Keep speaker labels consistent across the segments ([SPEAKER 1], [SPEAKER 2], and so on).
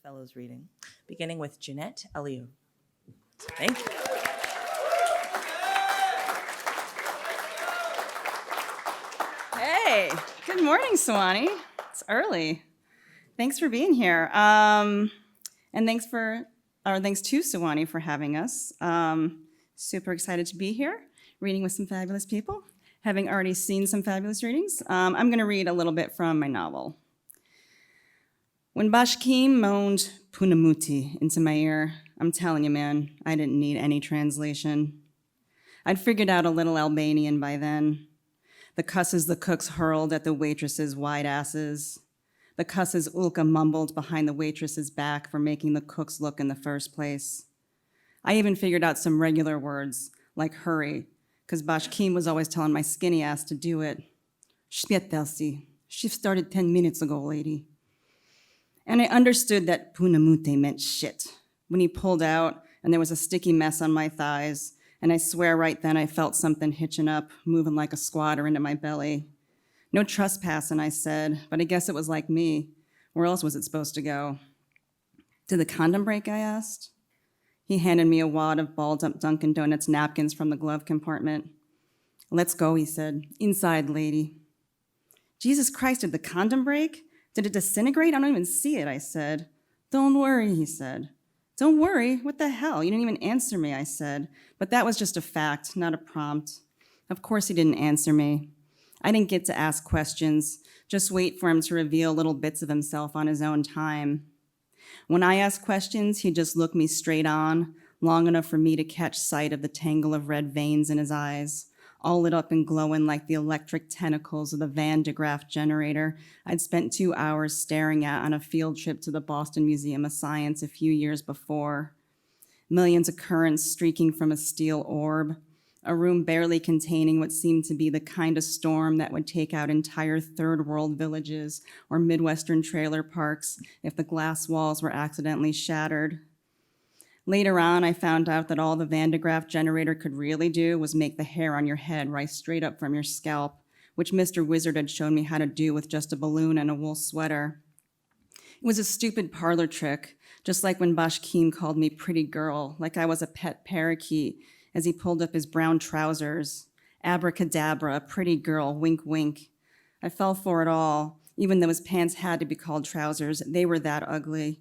[SPEAKER 1] Fellows reading, beginning with Xhenet Aliu. Thank you.
[SPEAKER 2] Hey, good morning, Sewanee. It's early. Thanks for being here. And thanks to Sewanee for having us. Super excited to be here, reading with some fabulous people, having already seen some fabulous readings. I'm going to read a little bit from my novel. When Bashkim moaned Punamuti into my ear, I'm telling you, man, I didn't need any translation. I'd figured out a little Albanian by then. The cusses the cooks hurled at the waitresses' wide asses. The cusses Ulka mumbled behind the waitress's back for making the cooks look in the first place. I even figured out some regular words, like hurry, because Bashkim was always telling my skinny ass to do it. Shpietelsi, shift started 10 minutes ago, lady. And I understood that Punamute meant shit when he pulled out and there was a sticky mess on my thighs, and I swear right then I felt something hitching up, moving like a squatter into my belly. No trespassing, I said, but I guess it was like me. Where else was it supposed to go? Did the condom break, I asked. He handed me a wad of balled-up Dunkin' Donuts napkins from the glove compartment. Let's go, he said. Inside, lady. Jesus Christ, did the condom break? Did it disintegrate? I don't even see it, I said. Don't worry, he said. Don't worry? What the hell? You didn't even answer me, I said. But that was just a fact, not a prompt. Of course he didn't answer me. I didn't get to ask questions, just wait for him to reveal little bits of himself on his own time. When I asked questions, he'd just look me straight on, long enough for me to catch sight of the tangle of red veins in his eyes, all lit up and glowing like the electric tentacles of the Van de Graaff generator I'd spent 2 hours staring at on a field trip to the Boston Museum of Science a few years before. Millions of currents streaking from a steel orb, a room barely containing what seemed to be the kind of storm that would take out entire third world villages or Midwestern trailer parks if the glass walls were accidentally shattered. Later on, I found out that all the Van de Graaff generator could really do was make the hair on your head rise straight up from your scalp, which Mr. Wizard had shown me how to do with just a balloon and a wool sweater. It was a stupid parlor trick, just like when Bashkim called me pretty girl, like I was a pet parakeet, as he pulled up his brown trousers. Abracadabra, pretty girl, wink, wink. I fell for it all, even though his pants had to be called trousers. They were that ugly.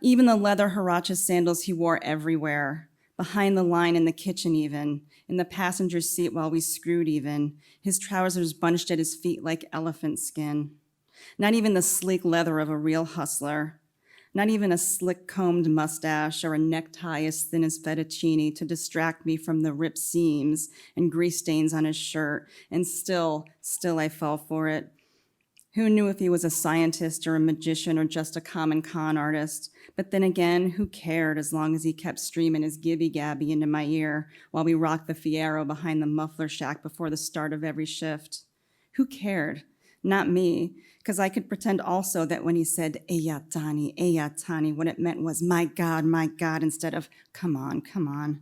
[SPEAKER 2] Even the leather huaracha sandals he wore everywhere, behind the line in the kitchen even, in the passenger seat while we screwed even, his trousers bunched at his feet like elephant skin. Not even the sleek leather of a real hustler. Not even a slick-combed mustache or a necktie as thin as fettuccine to distract me from the ripped seams and grease stains on his shirt, and still I fell for it. Who knew if he was a scientist or a magician or just a common con artist? But then again, who cared as long as he kept streaming his gibby-gabby into my ear while we rocked the Fiero behind the muffler shack before the start of every shift? Who cared? Not me, because I could pretend also that when he said, Eyatani, what it meant was, my God, instead of, come on.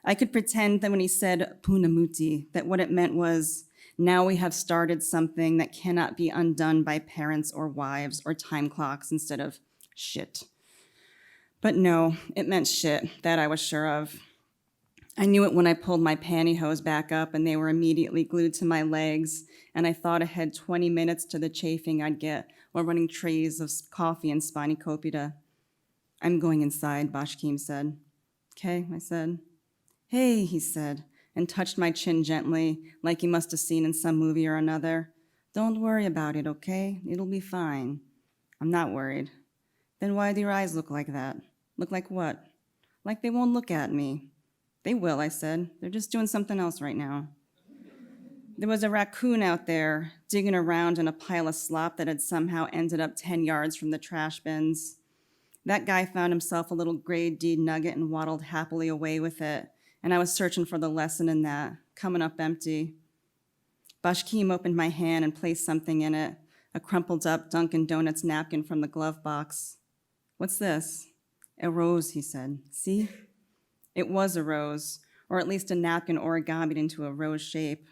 [SPEAKER 2] I could pretend that when he said Punamuti, that what it meant was, now we have started something that cannot be undone by parents or wives or time clocks instead of shit. But no, it meant shit, that I was sure of. I knew it when I pulled my pantyhose back up and they were immediately glued to my legs, and I thought ahead 20 minutes to the chafing I'd get while running trays of coffee and spanakopita. I'm going inside, Bashkim said. Okay, I said. Hey, he said, and touched my chin gently, like he must have seen in some movie or another. Don't worry about it, okay? It'll be fine. I'm not worried. Then why do your eyes look like that? Look like what? Like they won't look at me. They will, I said. They're just doing something else right now. There was a raccoon out there digging around in a pile of slop that had somehow ended up 10 yards from the trash bins. That guy found himself a little grade D nugget and waddled happily away with it. And I was searching for the lesson in that, coming up empty. Bashkim opened my hand and placed something in it, a crumpled up Dunkin' Donuts napkin from the glove box. What's this? A rose, he said. See? It was a rose, or at least a napkin origamied into a rose shape.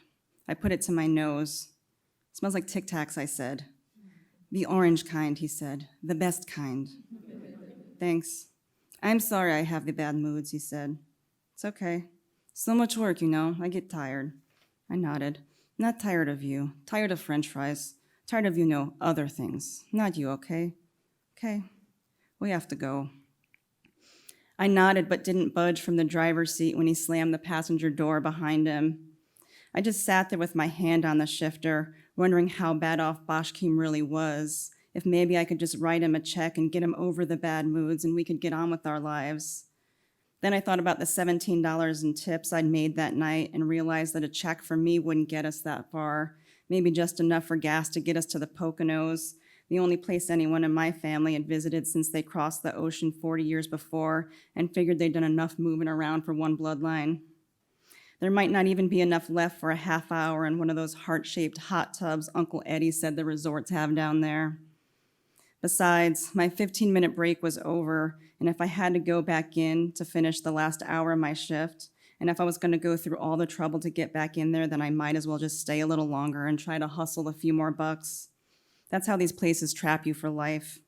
[SPEAKER 2] I put it to my nose. Smells like Tic Tacs, I said. "The orange kind," he said, "the best kind." "Thanks. I'm sorry I have the bad moods," he said. "It's okay. So much work, you know. I get tired." I nodded. "Not tired of you. Tired of French fries. Tired of, other things. Not you, okay? Okay. We have to go." I nodded but didn't budge from the driver's seat when he slammed the passenger door behind him. I just sat there with my hand on the shifter, wondering how bad off Boschkeem really was, if maybe I could just write him a check and get him over the bad moods and we could get on with our lives. Then I thought about the $17 in tips I'd made that night and realized that a check for me wouldn't get us that far, maybe just enough for gas to get us to the Poconos, the only place anyone in my family had visited since they crossed the ocean 40 years before and figured they'd done enough moving around for one bloodline. There might not even be enough left for a half hour in one of those heart-shaped hot tubs Uncle Eddie said the resorts have down there. Besides, my 15-minute break was over, and if I had to go back in to finish the last hour of my shift, and if I was going to go through all the trouble to get back in there, then I might as well just stay a little longer and try to hustle a few more bucks. That's how these places trap you for life.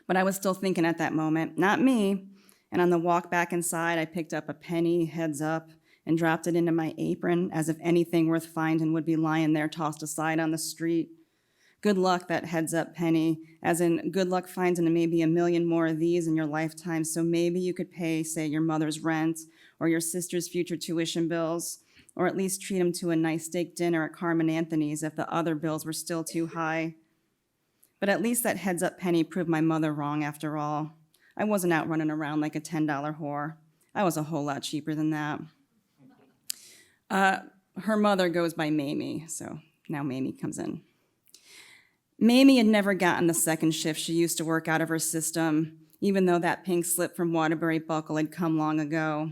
[SPEAKER 2] But I was still thinking at that moment, not me. And on the walk back inside, I picked up a penny, heads up, and dropped it into my apron as if anything worth finding would be lying there tossed aside on the street. Good luck, that heads up penny, as in good luck finding maybe a million more of these in your lifetime, so maybe you could pay, say, your mother's rent or your sister's future tuition bills, or at least treat them to a nice steak dinner at Carmen Anthony's if the other bills were still too high. But at least that heads up penny proved my mother wrong after all. I wasn't out running around like a $10 whore. I was a whole lot cheaper than that. Her mother goes by Mamie, so now Mamie comes in. Mamie had never gotten the second shift she used to work out of her system, even though that pink slip from Waterbury Buckle had come long ago.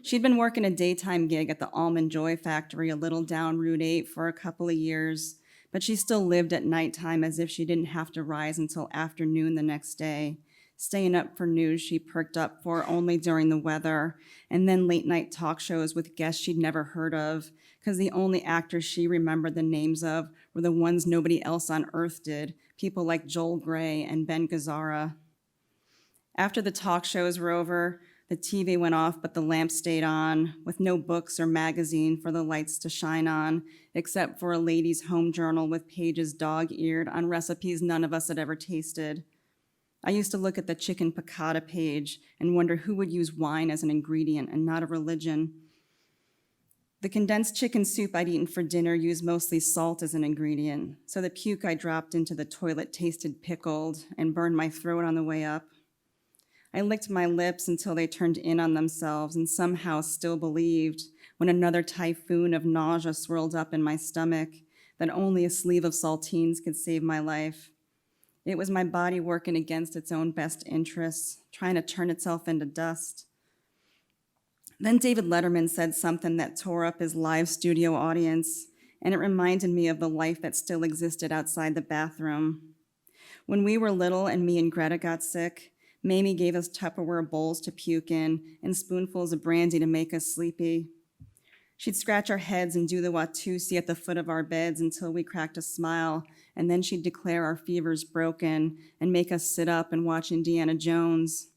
[SPEAKER 2] She'd been working a daytime gig at the Almond Joy factory a little down Route 8 for a couple of years, but she still lived at nighttime as if she didn't have to rise until afternoon the next day, staying up for news she perked up for only during the weather, and then late night talk shows with guests she'd never heard of, because the only actors she remembered the names of were the ones nobody else on earth did, people like Joel Grey and Ben Gazzara. After the talk shows were over, the TV went off, but the lamp stayed on, with no books or magazine for the lights to shine on, except for a lady's home journal with pages dog-eared on recipes none of us had ever tasted. I used to look at the chicken piccata page and wonder who would use wine as an ingredient and not a religion. The condensed chicken soup I'd eaten for dinner used mostly salt as an ingredient, so the puke I dropped into the toilet tasted pickled and burned my throat on the way up. I licked my lips until they turned in on themselves and somehow still believed, when another typhoon of nausea swirled up in my stomach, that only a sleeve of saltines could save my life. It was my body working against its own best interests, trying to turn itself into dust. Then David Letterman said something that tore up his live studio audience, and it reminded me of the life that still existed outside the bathroom. When we were little and me and Greta got sick, Mamie gave us Tupperware bowls to puke in and spoonfuls of brandy to make us sleepy. She'd scratch our heads and do the Watusi at the foot of our beds until we cracked a smile, and then she'd declare our fevers broken and make us sit up and watch Indiana Jones.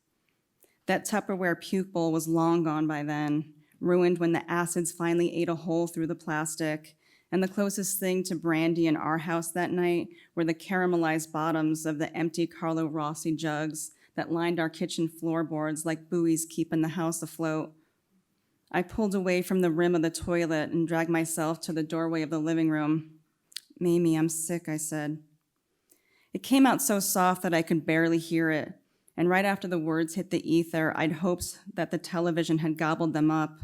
[SPEAKER 2] That Tupperware puke bowl was long gone by then, ruined when the acids finally ate a hole through the plastic, and the closest thing to brandy in our house that night were the caramelized bottoms of the empty Carlo Rossi jugs that lined our kitchen floorboards like buoys keeping the house afloat. I pulled away from the rim of the toilet and dragged myself to the doorway of the living room. "Mamie, I'm sick," I said. It came out so soft that I could barely hear it, and right after the words hit the ether, I'd hoped that the television had gobbled them up.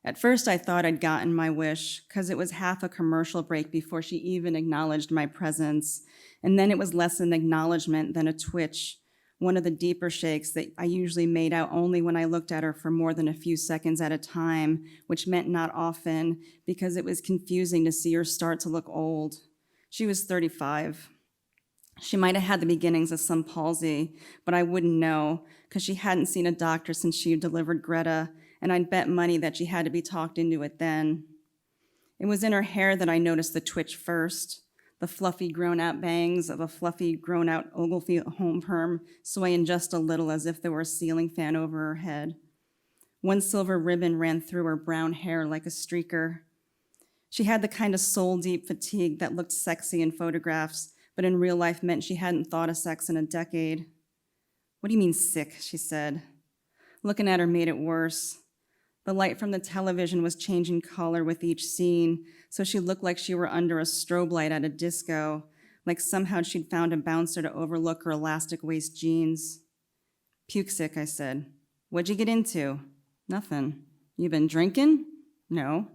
[SPEAKER 2] At first, I thought I'd gotten my wish, because it was half a commercial break before she even acknowledged my presence, and then it was less an acknowledgement than a twitch, one of the deeper shakes that I usually made out only when I looked at her for more than a few seconds at a time, which meant not often, because it was confusing to see her start to look old. She was 35. She might have had the beginnings of some palsy, but I wouldn't know, because she hadn't seen a doctor since she delivered Greta, and I'd bet money that she had to be talked into it then. It was in her hair that I noticed the twitch first. the fluffy grown-out bangs of a fluffy grown-out Ogilvy home perm swaying just a little as if there were a ceiling fan over her head. One silver ribbon ran through her brown hair like a streaker. She had the kind of soul-deep fatigue that looked sexy in photographs, but in real life meant she hadn't thought of sex in a decade. "What do you mean sick?" she said. Looking at her made it worse. The light from the television was changing color with each scene, so she looked like she were under a strobe light at a disco, like somehow she'd found a bouncer to overlook her elastic waist jeans. "Puke sick," I said. "What'd you get into?" "Nothing." "You been drinking?" "No."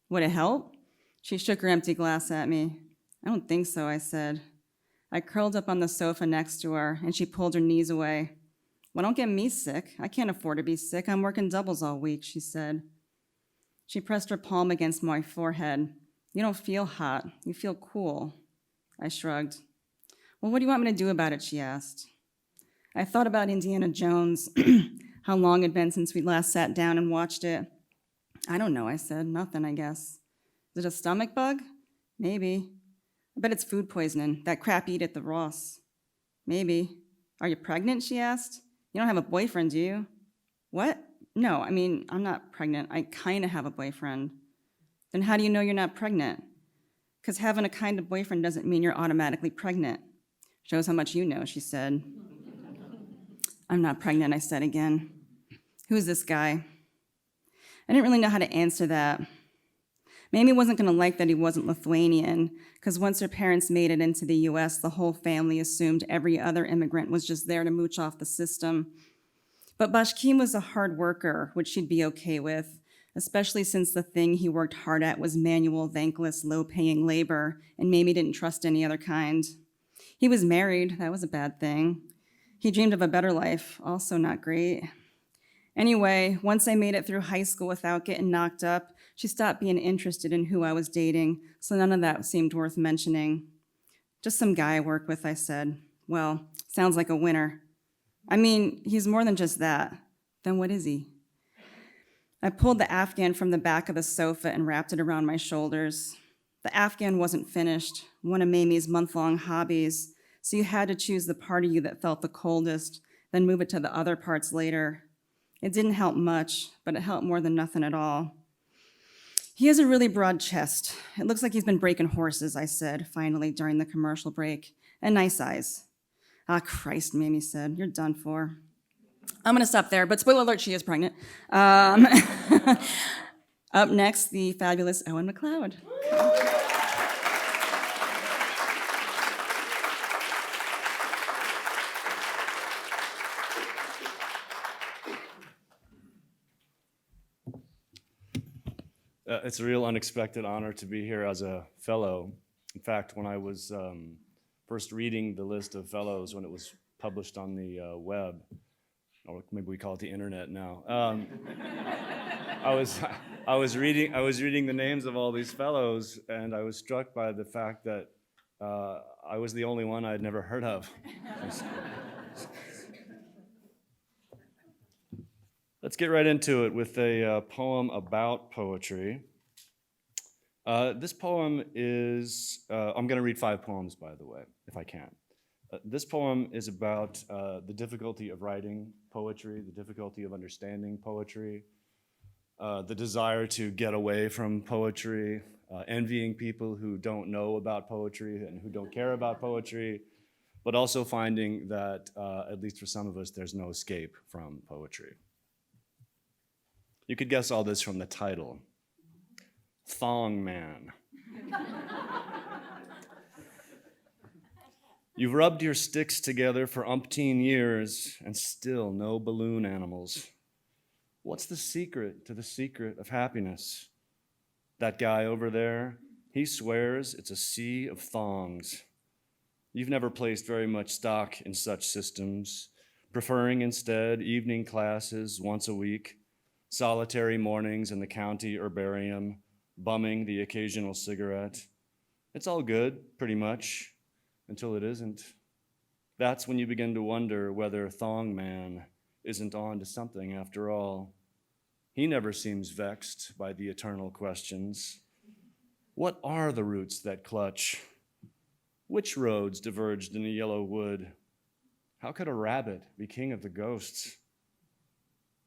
[SPEAKER 2] "Would it help?" She shook her empty glass at me. "I don't think so," I said. I curled up on the sofa next to her, and she pulled her knees away. "Well, don't get me sick. I can't afford to be sick. I'm working doubles all week," she said. She pressed her palm against my forehead. "You don't feel hot. You feel cool." I shrugged. "Well, what do you want me to do about it?" she asked. I thought about Indiana Jones, how long it had been since we last sat down and watched it. "I don't know," I said. "Nothing, I guess." "Is it a stomach bug?" "Maybe." "I bet it's food poisoning, that crap you eat at the Ross." "Maybe." "Are you pregnant?" she asked. "You don't have a boyfriend, do you?" "What? No, I'm not pregnant. I kind of have a boyfriend." "Then how do you know you're not pregnant?" "Because having a kind of boyfriend doesn't mean you're automatically pregnant." "Shows how much you know," she said. "I'm not pregnant," I said again. "Who's this guy?" I didn't really know how to answer that. Mamie wasn't going to like that he wasn't Lithuanian, because once her parents made it into the US, the whole family assumed every other immigrant was just there to mooch off the system. But Bashkim was a hard worker, which she'd be okay with, especially since the thing he worked hard at was manual, thankless, low-paying labor, and Mamie didn't trust any other kind. He was married. That was a bad thing. He dreamed of a better life, also not great. Anyway, once I made it through high school without getting knocked up, she stopped being interested in who I was dating, so none of that seemed worth mentioning. "Just some guy I work with," I said. "Well, sounds like a winner." He's more than just that." "Then what is he?" I pulled the Afghan from the back of the sofa and wrapped it around my shoulders. The Afghan wasn't finished, one of Mamie's month-long hobbies, so you had to choose the part of you that felt the coldest, then move it to the other parts later. It didn't help much, but it helped more than nothing at all. "He has a really broad chest. It looks like he's been breaking horses," I said, finally, during the commercial break. "And nice eyes." "Ah, Christ," Mamie said. "You're done for." I'm going to stop there, but spoiler alert, she is pregnant. Up next, the fabulous Owen McLeod.
[SPEAKER 3] It's a real unexpected honor to be here as a fellow. In fact, when I was first reading the list of fellows when it was published on the web, or maybe we call it the internet now, I was reading the names of all these fellows, and I was struck by the fact that I was the only one I'd never heard of. Let's get right into it with a poem about poetry. This poem is, I'm going to read 5 poems, by the way, if I can. This poem is about the difficulty of writing poetry, the difficulty of understanding poetry, the desire to get away from poetry, envying people who don't know about poetry and who don't care about poetry, but also finding that, at least for some of us, there's no escape from poetry. You could guess all this from the title, Thong Man. You've rubbed your sticks together for umpteen years and still no balloon animals. What's the secret to the secret of happiness? That guy over there, he swears it's a sea of thongs. You've never placed very much stock in such systems, preferring instead evening classes once a week, solitary mornings in the county herbarium, bumming the occasional cigarette. It's all good, pretty much, until it isn't. That's when you begin to wonder whether Thong Man isn't on to something after all. He never seems vexed by the eternal questions. What are the roots that clutch? Which roads diverged in a yellow wood? How could a rabbit be king of the ghosts?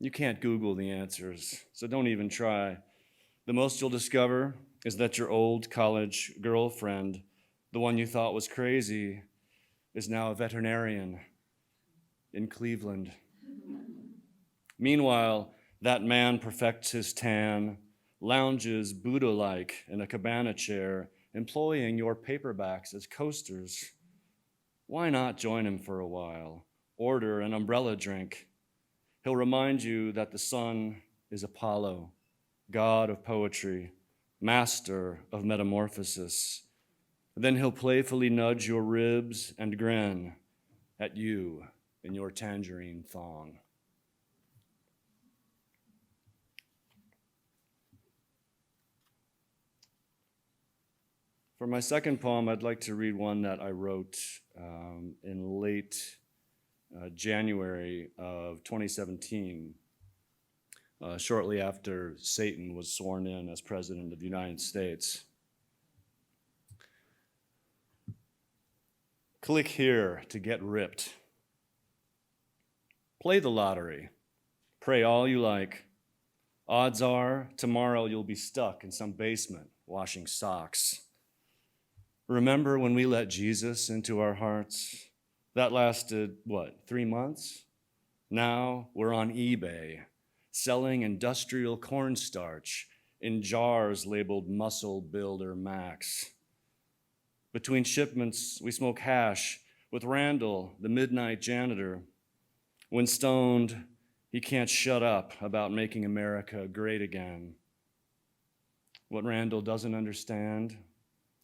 [SPEAKER 3] You can't Google the answers, so don't even try. The most you'll discover is that your old college girlfriend, the one you thought was crazy, is now a veterinarian in Cleveland. Meanwhile, that man perfects his tan, lounges Buddha-like in a cabana chair, employing your paperbacks as coasters. Why not join him for a while? Order an umbrella drink. He'll remind you that the sun is Apollo, god of poetry, master of metamorphosis. Then he'll playfully nudge your ribs and grin at you in your tangerine thong. For my second poem, I'd like to read one that I wrote in late January of 2017, shortly after Satan was sworn in as President of the United States. Click here to get ripped. Play the lottery. Pray all you like. Odds are tomorrow you'll be stuck in some basement washing socks. Remember when we let Jesus into our hearts? That lasted, 3 months? Now we're on eBay, selling industrial cornstarch in jars labeled Muscle Builder Max. Between shipments, we smoke hash with Randall, the midnight janitor. When stoned, he can't shut up about making America great again. What Randall doesn't understand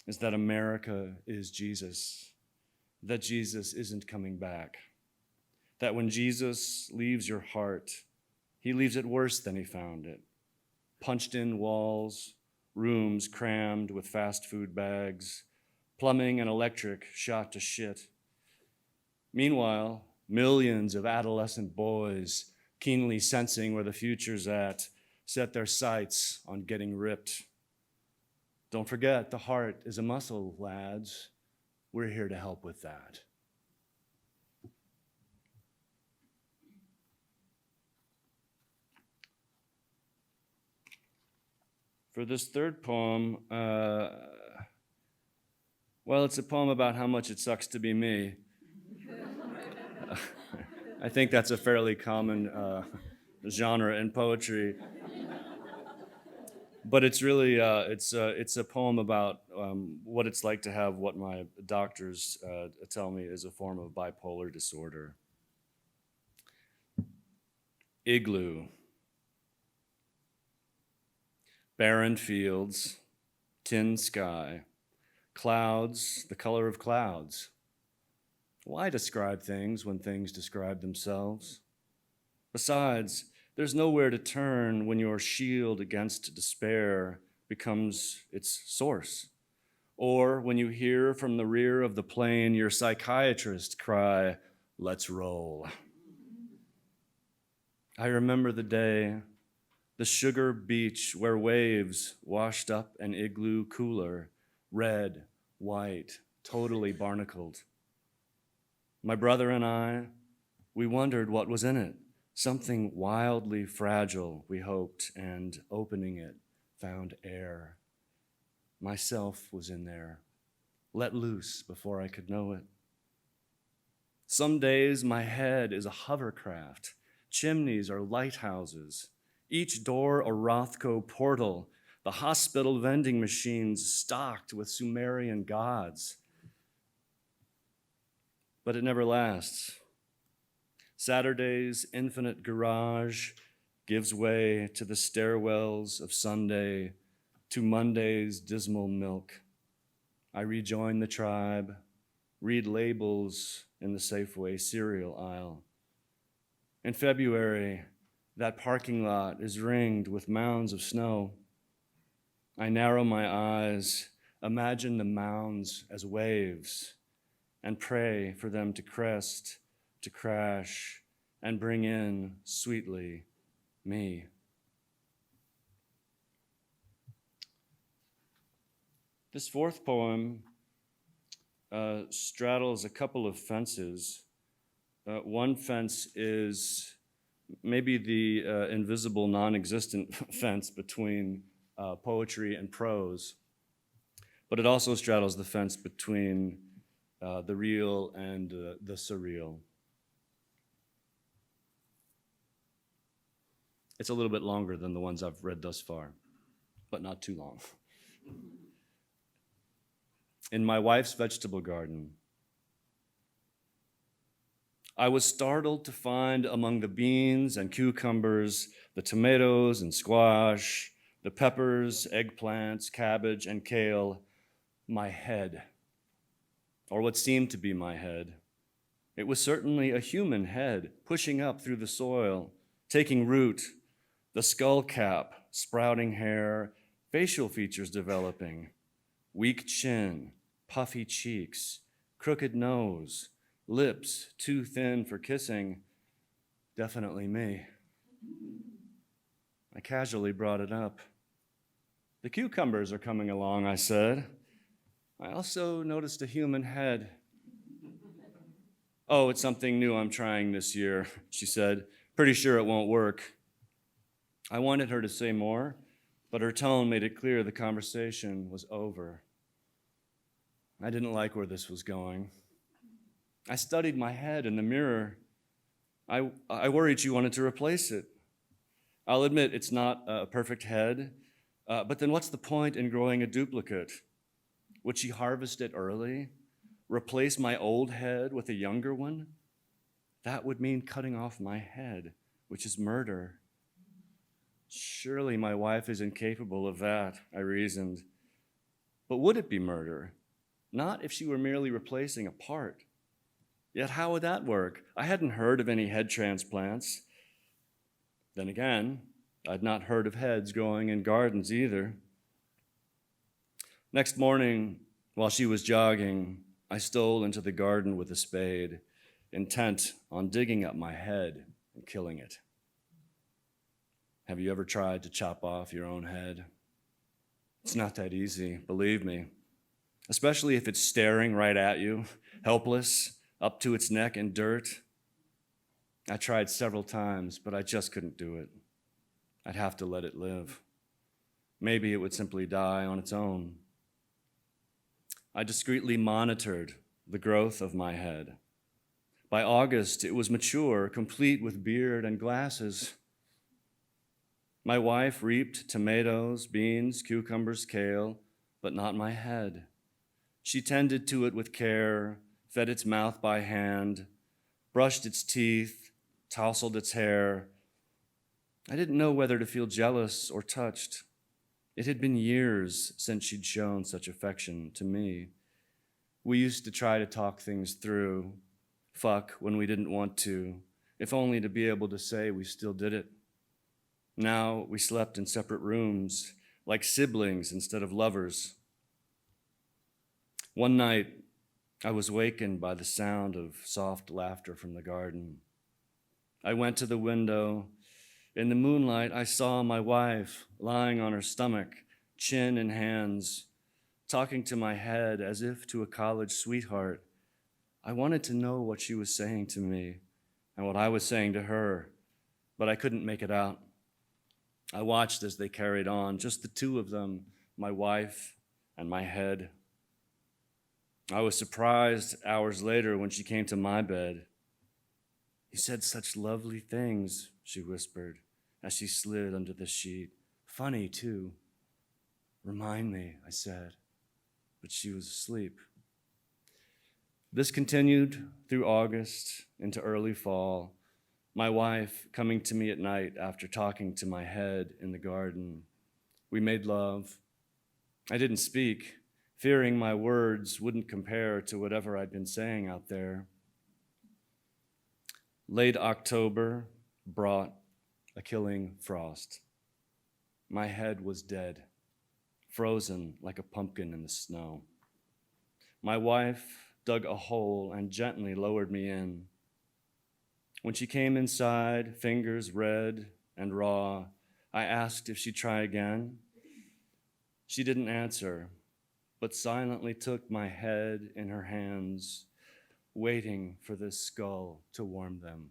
[SPEAKER 3] is that America is Jesus, that Jesus isn't coming back, that when Jesus leaves your heart, he leaves it worse than he found it. Punched in walls, rooms crammed with fast food bags, plumbing and electric shot to shit. Meanwhile, millions of adolescent boys, keenly sensing where the future's at, set their sights on getting ripped. Don't forget, the heart is a muscle, lads. We're here to help with that. For this third poem, it's a poem about how much it sucks to be me. I think that's a fairly common genre in poetry. But it's really, it's a poem about what it's like to have what my doctors tell me is a form of bipolar disorder. Igloo. Barren fields, tin sky, clouds, the color of clouds. Why describe things when things describe themselves? Besides, there's nowhere to turn when your shield against despair becomes its source. Or when you hear from the rear of the plane your psychiatrist cry, "Let's roll." I remember the day, the sugar beach where waves washed up an igloo cooler, red, white, totally barnacled. My brother and I, we wondered what was in it. Something wildly fragile, we hoped, and opening it, found air. Myself was in there, let loose before I could know it. Some days my head is a hovercraft. Chimneys are lighthouses. Each door a Rothko portal. The hospital vending machines stocked with Sumerian gods. But it never lasts. Saturday's infinite garage gives way to the stairwells of Sunday, to Monday's dismal milk. I rejoin the tribe, read labels in the Safeway cereal aisle. In February, that parking lot is ringed with mounds of snow. I narrow my eyes, imagine the mounds as waves, and pray for them to crest, to crash, and bring in, sweetly, me. This fourth poem straddles a couple of fences. One fence is maybe the invisible, non-existent fence between poetry and prose, but it also straddles the fence between the real and the surreal. It's a little bit longer than the ones I've read thus far, but not too long. In my wife's vegetable garden, I was startled to find among the beans and cucumbers, the tomatoes and squash, the peppers, eggplants, cabbage, and kale, my head, or what seemed to be my head. It was certainly a human head pushing up through the soil, taking root, the skull cap, sprouting hair, facial features developing, weak chin, puffy cheeks, crooked nose, lips too thin for kissing. Definitely me. I casually brought it up. The cucumbers are coming along, I said. I also noticed a human head. Oh, it's something new I'm trying this year, she said. Pretty sure it won't work. I wanted her to say more, but her tone made it clear the conversation was over. I didn't like where this was going. I studied my head in the mirror. I worried she wanted to replace it. I'll admit it's not a perfect head, but then what's the point in growing a duplicate? Would she harvest it early? Replace my old head with a younger one? That would mean cutting off my head, which is murder. Surely my wife is incapable of that, I reasoned. But would it be murder? Not if she were merely replacing a part. Yet how would that work? I hadn't heard of any head transplants. Then again, I'd not heard of heads growing in gardens either. Next morning, while she was jogging, I stole into the garden with a spade, intent on digging up my head and killing it. Have you ever tried to chop off your own head? It's not that easy, believe me, especially if it's staring right at you, helpless, up to its neck in dirt. I tried several times, but I just couldn't do it. I'd have to let it live. Maybe it would simply die on its own. I discreetly monitored the growth of my head. By August, it was mature, complete with beard and glasses. My wife reaped tomatoes, beans, cucumbers, kale, but not my head. She tended to it with care, fed its mouth by hand, brushed its teeth, tousled its hair. I didn't know whether to feel jealous or touched. It had been years since she'd shown such affection to me. We used to try to talk things through, fuck when we didn't want to, if only to be able to say we still did it. Now we slept in separate rooms, like siblings instead of lovers. One night, I was wakened by the sound of soft laughter from the garden. I went to the window. In the moonlight, I saw my wife lying on her stomach, chin in hands, talking to my head as if to a college sweetheart. I wanted to know what she was saying to me and what I was saying to her, but I couldn't make it out. I watched as they carried on, just the two of them, my wife and my head. I was surprised hours later when she came to my bed. "You said such lovely things," she whispered as she slid under the sheet. "Funny, too." "Remind me," I said, but she was asleep. This continued through August into early fall, my wife coming to me at night after talking to my head in the garden. We made love. I didn't speak, fearing my words wouldn't compare to whatever I'd been saying out there. Late October brought a killing frost. My head was dead, frozen like a pumpkin in the snow. My wife dug a hole and gently lowered me in. When she came inside, fingers red and raw, I asked if she'd try again. She didn't answer. but silently took my head in her hands, waiting for this skull to warm them.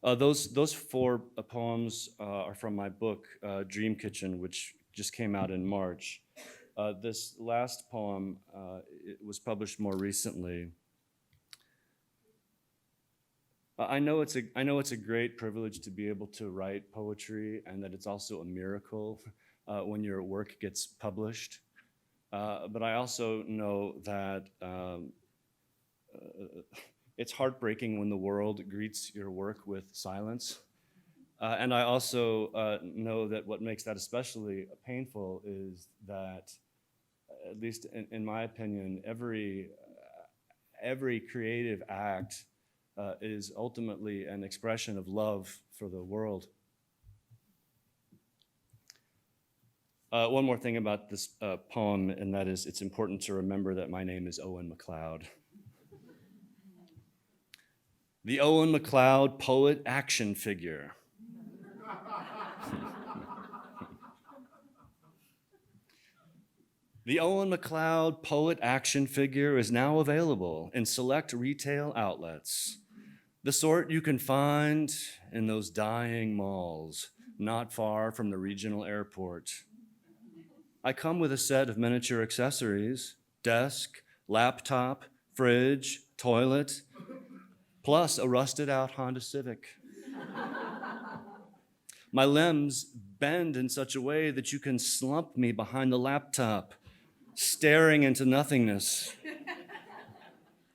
[SPEAKER 3] Those four poems are from my book, Dream Kitchen, which just came out in March. This last poem, it was published more recently. I know it's a great privilege to be able to write poetry, and that it's also a miracle when your work gets published. But I also know that it's heartbreaking when the world greets your work with silence. And I also know that what makes that especially painful is that, at least in my opinion, every creative act is ultimately an expression of love for the world. One more thing about this poem, and that is it's important to remember that my name is Owen McLeod. The Owen McLeod poet action figure. The Owen McLeod poet action figure is now available in select retail outlets, the sort you can find in those dying malls not far from the regional airport. I come with a set of miniature accessories: desk, laptop, fridge, toilet, plus a rusted out Honda Civic. My limbs bend in such a way that you can slump me behind the laptop, staring into nothingness,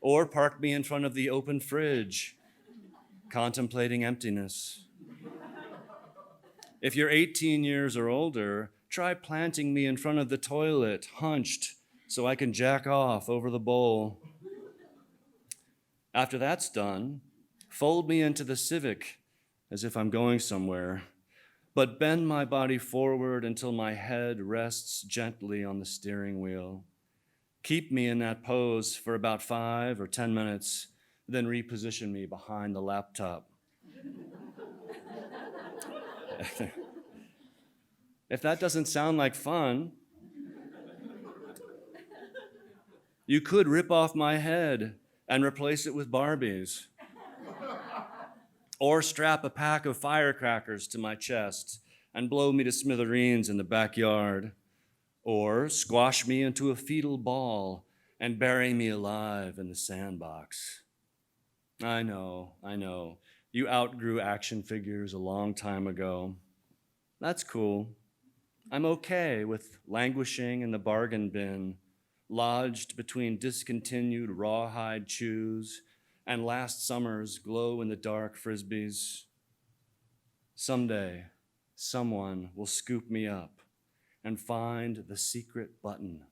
[SPEAKER 3] or park me in front of the open fridge, contemplating emptiness. If you're 18 years or older, try planting me in front of the toilet, hunched, so I can jack off over the bowl. After that's done, fold me into the Civic as if I'm going somewhere, but bend my body forward until my head rests gently on the steering wheel. Keep me in that pose for about 5 or 10 minutes, then reposition me behind the laptop. If that doesn't sound like fun, you could rip off my head and replace it with Barbies. Or strap a pack of firecrackers to my chest and blow me to smithereens in the backyard. Or squash me into a fetal ball and bury me alive in the sandbox. I know. You outgrew action figures a long time ago. That's cool. I'm okay with languishing in the bargain bin, lodged between discontinued rawhide chews and last summer's glow-in-the-dark Frisbees. Someday, someone will scoop me up and find the secret button,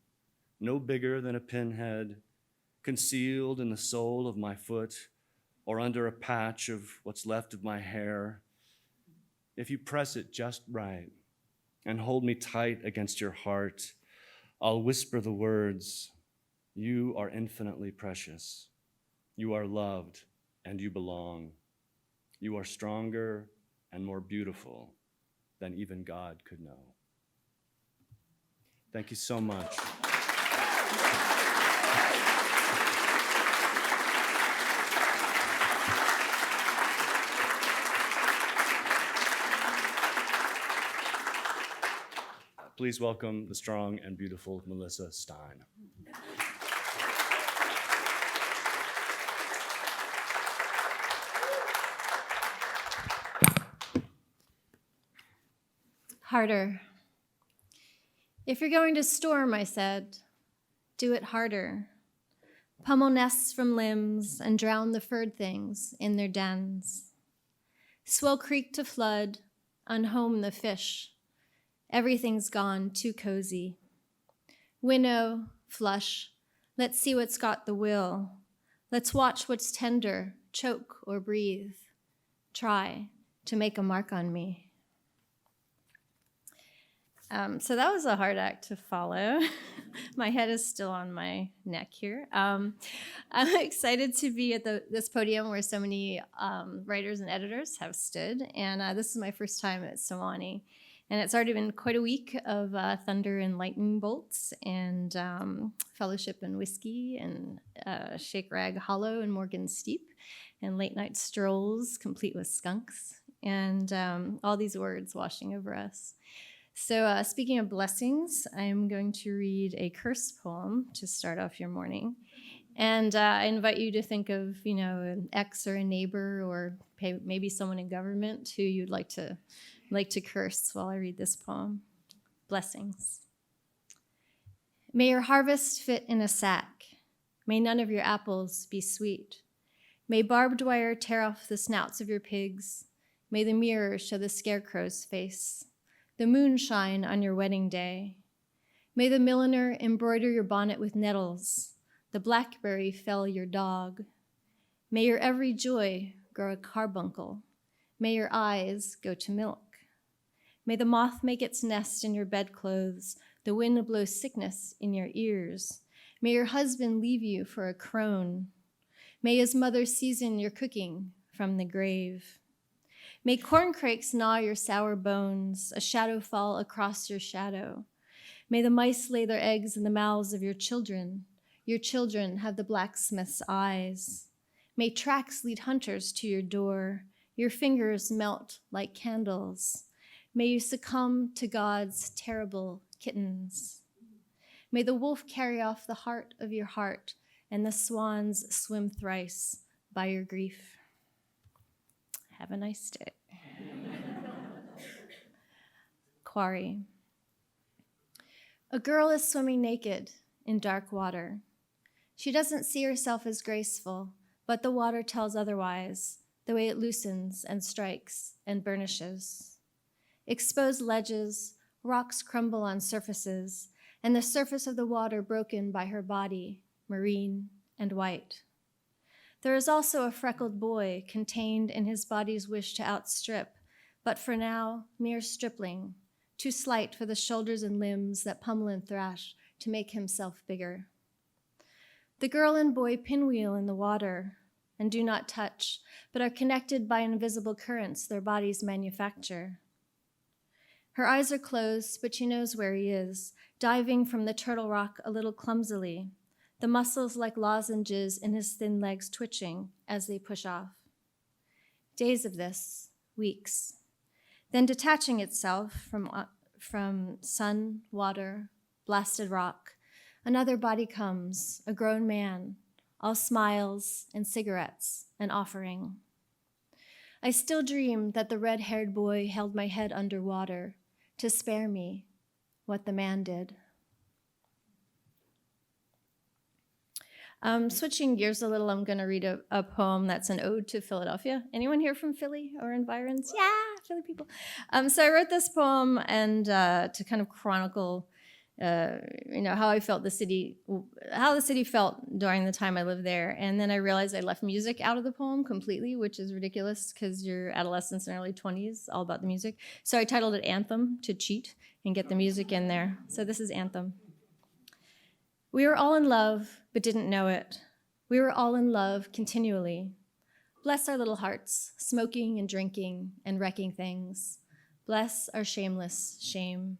[SPEAKER 3] no bigger than a pinhead, concealed in the sole of my foot or under a patch of what's left of my hair. If you press it just right and hold me tight against your heart, I'll whisper the words, "You are infinitely precious. You are loved and you belong. You are stronger and more beautiful than even God could know." Thank you so much. Please welcome the strong and beautiful Melissa Stein.
[SPEAKER 4] Harder. If you're going to storm, I said, do it harder. Pummel nests from limbs and drown the furred things in their dens. Swell creek to flood, unhome the fish. Everything's gone too cozy. Winnow, flush, let's see what's got the will. Let's watch what's tender, choke or breathe. Try to make a mark on me. So that was a hard act to follow. My head is still on my neck here. I'm excited to be at this podium where so many writers and editors have stood. And this is my first time at Sewanee. And it's already been quite a week of thunder and lightning bolts and fellowship and whiskey and Shake Rag Hollow and Morgan Steep and late night strolls complete with skunks and all these words washing over us. So speaking of blessings, I'm going to read a curse poem to start off your morning. And I invite you to think of, an ex or a neighbor or maybe someone in government who you'd like to curse while I read this poem. Blessings. May your harvest fit in a sack. May none of your apples be sweet. May barbed wire tear off the snouts of your pigs. May the mirror show the scarecrow's face. The moon shine on your wedding day. May the milliner embroider your bonnet with nettles. The blackberry fell your dog. May your every joy grow a carbuncle. May your eyes go to milk. May the moth make its nest in your bedclothes, the wind blow sickness in your ears. May your husband leave you for a crone. May his mother season your cooking from the grave. May corncrakes gnaw your sour bones, a shadow fall across your shadow. May the mice lay their eggs in the mouths of your children. Your children have the blacksmith's eyes. May tracks lead hunters to your door. Your fingers melt like candles. May you succumb to God's terrible kittens. May the wolf carry off the heart of your heart, and the swans swim thrice by your grief. Have a nice day. Quarry. A girl is swimming naked in dark water. She doesn't see herself as graceful, but the water tells otherwise, the way it loosens and strikes and burnishes. Exposed ledges, rocks crumble on surfaces, and the surface of the water broken by her body, marine and white. There is also a freckled boy contained in his body's wish to outstrip, but for now, mere stripling, too slight for the shoulders and limbs that pummel and thrash to make himself bigger. The girl and boy pinwheel in the water and do not touch, but are connected by invisible currents their bodies manufacture. Her eyes are closed, but she knows where he is, diving from the turtle rock a little clumsily, the muscles like lozenges in his thin legs twitching as they push off. Days of this, weeks. Then detaching itself from sun, water, blasted rock, another body comes, a grown man, all smiles and cigarettes, an offering. I still dream that the red-haired boy held my head underwater to spare me what the man did. Switching gears a little, I'm going to read a poem that's an ode to Philadelphia. Anyone here from Philly or environs? Yeah, Philly people. So I wrote this poem and to kind of chronicle, how I felt how the city felt during the time I lived there. And then I realized I left music out of the poem completely, which is ridiculous because your adolescence and early 20s, all about the music. So I titled it Anthem to cheat and get the music in there. So this is Anthem. We were all in love, but didn't know it. We were all in love continually. Bless our little hearts, smoking and drinking and wrecking things. Bless our shameless shame.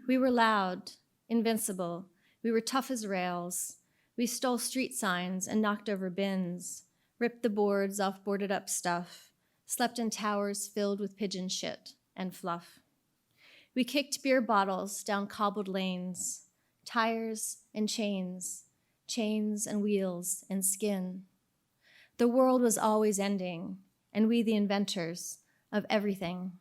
[SPEAKER 4] We were loud, invincible. We were tough as rails. We stole street signs and knocked over bins, ripped the boards off boarded up stuff, slept in towers filled with pigeon shit and fluff. We kicked beer bottles down cobbled lanes, tires and chains and wheels and skin. The world was always ending, and we the inventors of everything.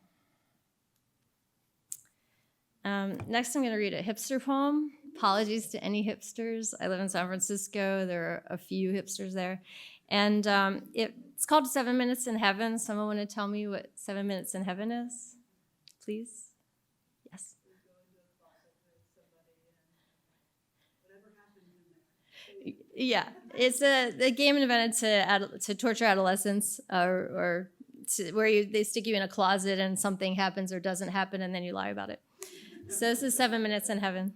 [SPEAKER 4] Next, I'm going to read a hipster poem. Apologies to any hipsters. I live in San Francisco. There are a few hipsters there. And it's called 7 Minutes in Heaven. Someone want to tell me what 7 Minutes in Heaven is? Please? Yes. Yeah, it's a game invented to torture adolescents, or where they stick you in a closet and something happens or doesn't happen, and then you lie about it. So this is 7 Minutes in Heaven.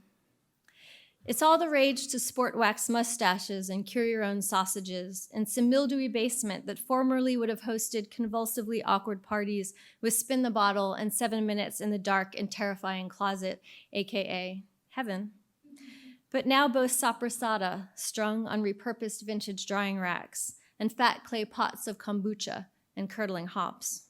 [SPEAKER 4] It's all the rage to sport wax mustaches and cure your own sausages in some mildewy basement that formerly would have hosted convulsively awkward parties with spin the bottle and 7 minutes in the dark and terrifying closet, aka heaven. But now boasts saprasada strung on repurposed vintage drying racks and fat clay pots of kombucha and curdling hops.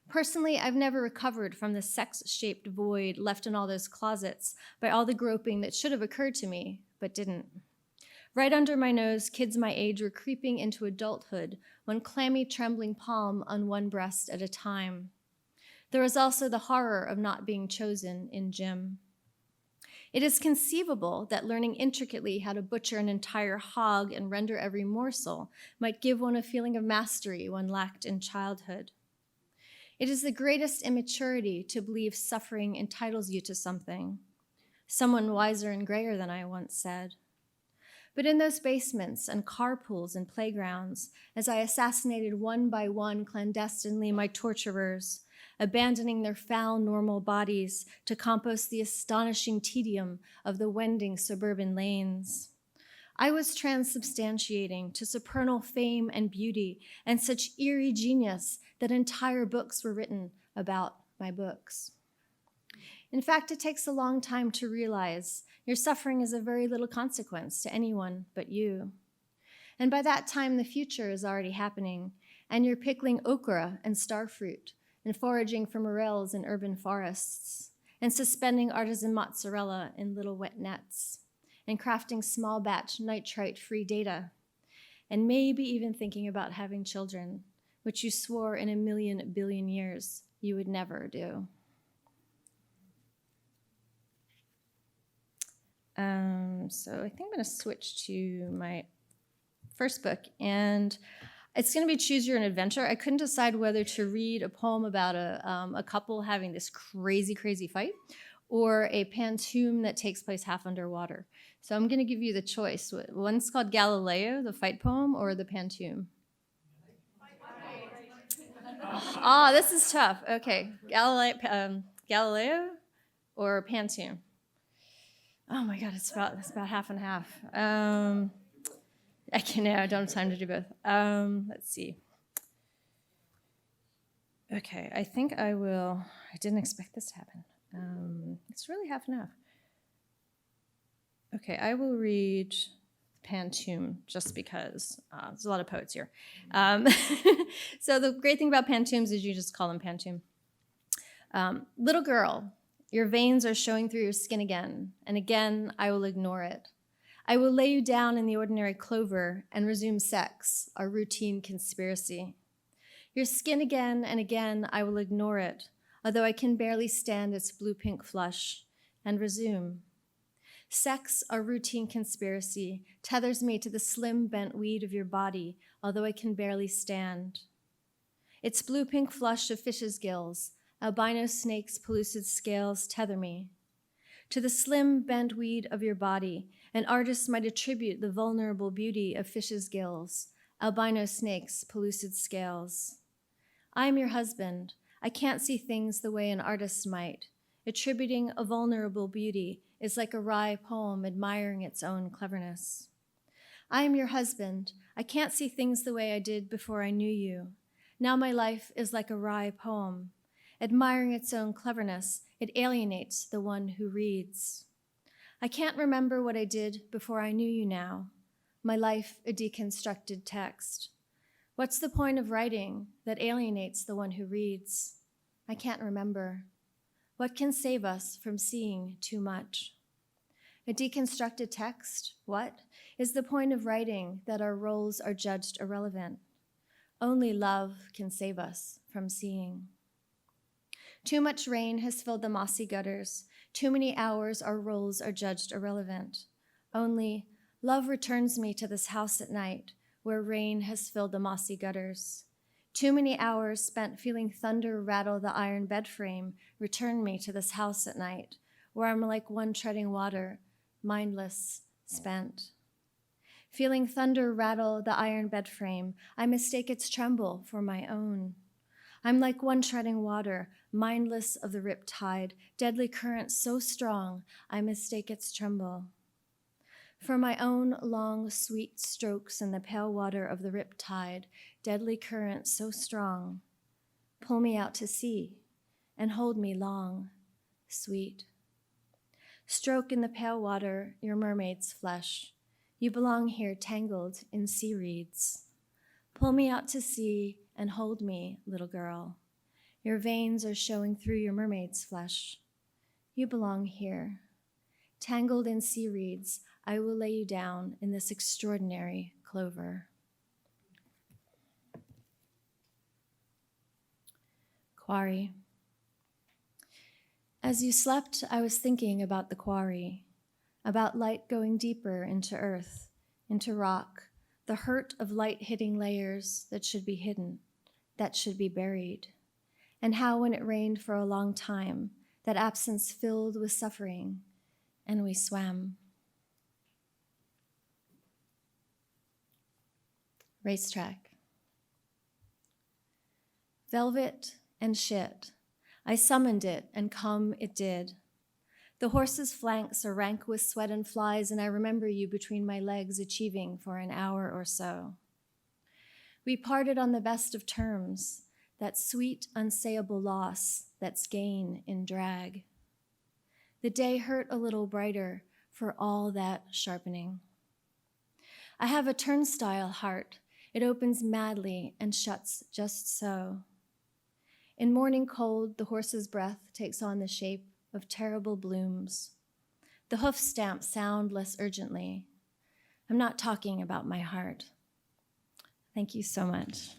[SPEAKER 4] Personally, I've never recovered from the sex-shaped void left in all those closets by all the groping that should have occurred to me, but didn't. Right under my nose, kids my age were creeping into adulthood, one clammy, trembling palm on one breast at a time. There was also the horror of not being chosen in gym. It is conceivable that learning intricately how to butcher an entire hog and render every morsel might give one a feeling of mastery one lacked in childhood. It is the greatest immaturity to believe suffering entitles you to something. Someone wiser and grayer than I once said. But in those basements and carpools and playgrounds, as I assassinated one by one clandestinely my torturers, abandoning their foul normal bodies to compost the astonishing tedium of the wending suburban lanes, I was transubstantiating to supernal fame and beauty and such eerie genius that entire books were written about my books. In fact, it takes a long time to realize your suffering is of very little consequence to anyone but you. And by that time, the future is already happening, and you're pickling okra and starfruit and foraging for morels in urban forests and suspending artisan mozzarella in little wet nets and crafting small batch nitrite-free data, and maybe even thinking about having children, which you swore in 1,000,000 billion years you would never do. So I think I'm gonna switch to my first book, and it's gonna be Choose Your Own Adventure. I couldn't decide whether to read a poem about a couple having this crazy, crazy fight, or a pantoum that takes place half underwater. So I'm gonna give you the choice. One's called Galileo, the fight poem, or the pantoum. Oh, this is tough. Okay, Galileo or pantoum? Oh my God, it's about half and half. I don't have time to do both. Let's see. Okay, I think I will. I didn't expect this to happen. It's really half and half. Okay, I will read pantoum just because there's a lot of poets here. So the great thing about pantoums is you just call them pantoum. Little girl, your veins are showing through your skin again, and again I will ignore it. I will lay you down in the ordinary clover and resume sex, our routine conspiracy. Your skin again and again I will ignore it, although I can barely stand its blue-pink flush, and resume. Sex, our routine conspiracy, tethers me to the slim bent weed of your body, although I can barely stand. Its blue-pink flush of fish's gills, albino snakes' pellucid scales tether me. To the slim bent weed of your body, an artist might attribute the vulnerable beauty of fish's gills, albino snakes' pellucid scales. I am your husband. I can't see things the way an artist might. Attributing a vulnerable beauty is like a wry poem admiring its own cleverness. I am your husband. I can't see things the way I did before I knew you. Now my life is like a wry poem. Admiring its own cleverness, it alienates the one who reads. I can't remember what I did before I knew you now. My life a deconstructed text. What's the point of writing that alienates the one who reads? I can't remember. What can save us from seeing too much? A deconstructed text, what? Is the point of writing that our roles are judged irrelevant? Only love can save us from seeing. Too much rain has filled the mossy gutters. Too many hours our roles are judged irrelevant. Only love returns me to this house at night where rain has filled the mossy gutters. Too many hours spent feeling thunder rattle the iron bed frame return me to this house at night where I'm like one treading water, mindless, spent. Feeling thunder rattle the iron bed frame, I mistake its tremble for my own. I'm like one treading water, mindless of the rip tide, deadly current so strong, I mistake its tremble. For my own long, sweet strokes in the pale water of the rip tide, deadly current so strong, pull me out to sea and hold me long, sweet. Stroke in the pale water your mermaid's flesh. You belong here tangled in sea reeds. Pull me out to sea and hold me, little girl. Your veins are showing through your mermaid's flesh. You belong here. Tangled in sea reeds, I will lay you down in this extraordinary clover. Quarry. As you slept, I was thinking about the quarry, about light going deeper into earth, into rock, the hurt of light hitting layers that should be hidden, that should be buried, and how when it rained for a long time, that absence filled with suffering, and we swam. Racetrack. Velvet and shit. I summoned it, and come it did. The horse's flanks are rank with sweat and flies, and I remember you between my legs achieving for an hour or so. We parted on the best of terms, that sweet, unsayable loss that's gain in drag. The day hurt a little brighter for all that sharpening. I have a turnstile heart. It opens madly and shuts just so. In morning cold, the horse's breath takes on the shape of terrible blooms. The hoof stamps sound less urgently. I'm not talking about my heart. Thank you so much.